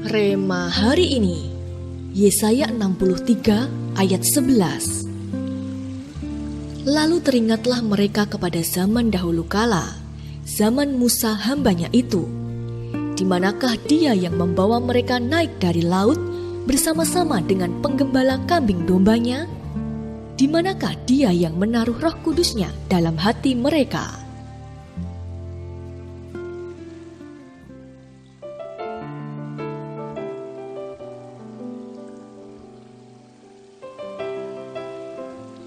Rema hari ini, Yesaya 63 ayat 11. Lalu teringatlah mereka kepada zaman dahulu kala, zaman Musa hambanya itu. Di manakah dia yang membawa mereka naik dari laut bersama-sama dengan penggembala kambing dombanya? Di manakah dia yang menaruh Roh Kudusnya dalam hati mereka?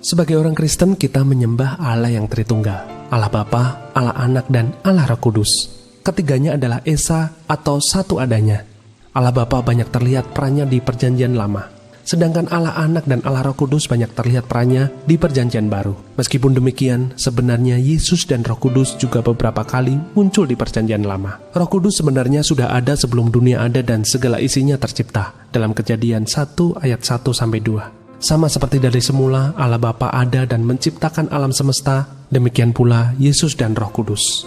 Sebagai orang Kristen, kita menyembah Allah yang Tritunggal, Allah Bapa, Allah Anak, dan Allah Roh Kudus. Ketiganya adalah Esa atau satu adanya. Allah Bapa banyak terlihat perannya di Perjanjian Lama, sedangkan Allah Anak dan Allah Roh Kudus banyak terlihat perannya di Perjanjian Baru. Meskipun demikian, sebenarnya Yesus dan Roh Kudus juga beberapa kali muncul di Perjanjian Lama. Roh Kudus sebenarnya sudah ada sebelum dunia ada dan segala isinya tercipta, dalam Kejadian 1 ayat 1-2. Sama seperti dari semula, Allah Bapa ada dan menciptakan alam semesta, demikian pula Yesus dan Roh Kudus.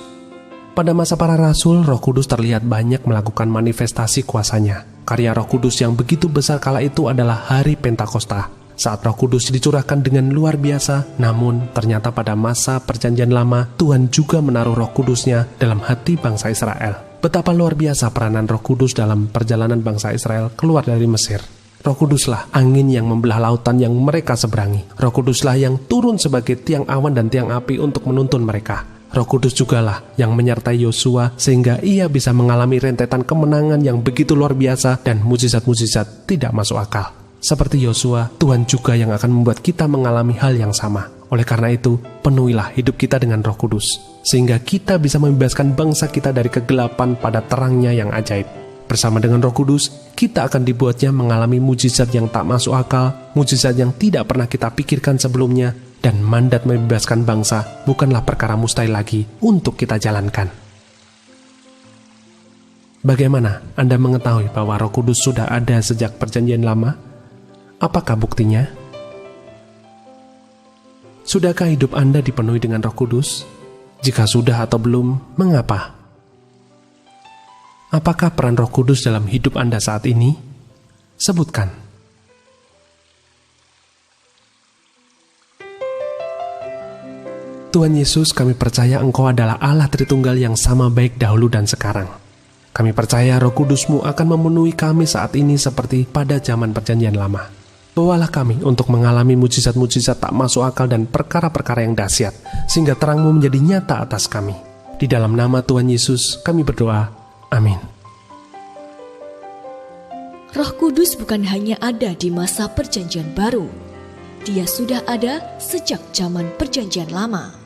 Pada masa para rasul, Roh Kudus terlihat banyak melakukan manifestasi kuasanya. Karya Roh Kudus yang begitu besar kala itu adalah hari Pentakosta, saat Roh Kudus dicurahkan dengan luar biasa. Namun, ternyata pada masa Perjanjian Lama, Tuhan juga menaruh Roh Kudusnya dalam hati bangsa Israel. Betapa luar biasa peranan Roh Kudus dalam perjalanan bangsa Israel keluar dari Mesir. Roh Kuduslah angin yang membelah lautan yang mereka seberangi. Roh Kuduslah yang turun sebagai tiang awan dan tiang api untuk menuntun mereka. Roh Kudus jugalah yang menyertai Yosua sehingga ia bisa mengalami rentetan kemenangan yang begitu luar biasa dan mukjizat-mukjizat tidak masuk akal. Seperti Yosua, Tuhan juga yang akan membuat kita mengalami hal yang sama. Oleh karena itu, penuhilah hidup kita dengan Roh Kudus, sehingga kita bisa membebaskan bangsa kita dari kegelapan pada terangnya yang ajaib. Bersama dengan Roh Kudus, kita akan dibuatnya mengalami mujizat yang tak masuk akal, mujizat yang tidak pernah kita pikirkan sebelumnya, dan mandat membebaskan bangsa bukanlah perkara mustahil lagi untuk kita jalankan. Bagaimana Anda mengetahui bahwa Roh Kudus sudah ada sejak Perjanjian Lama? Apakah buktinya? Sudahkah hidup Anda dipenuhi dengan Roh Kudus? Jika sudah atau belum, mengapa? Apakah peran Roh Kudus dalam hidup Anda saat ini? Sebutkan. Tuhan Yesus, kami percaya Engkau adalah Allah Tritunggal yang sama baik dahulu dan sekarang. Kami percaya Roh Kudus-Mu akan memenuhi kami saat ini seperti pada zaman Perjanjian Lama. Bawalah kami untuk mengalami mujizat-mujizat tak masuk akal dan perkara-perkara yang dahsyat, sehingga terang-Mu menjadi nyata atas kami. Di dalam nama Tuhan Yesus kami berdoa. Amin. Roh Kudus bukan hanya ada di masa Perjanjian Baru. Dia sudah ada sejak zaman Perjanjian Lama.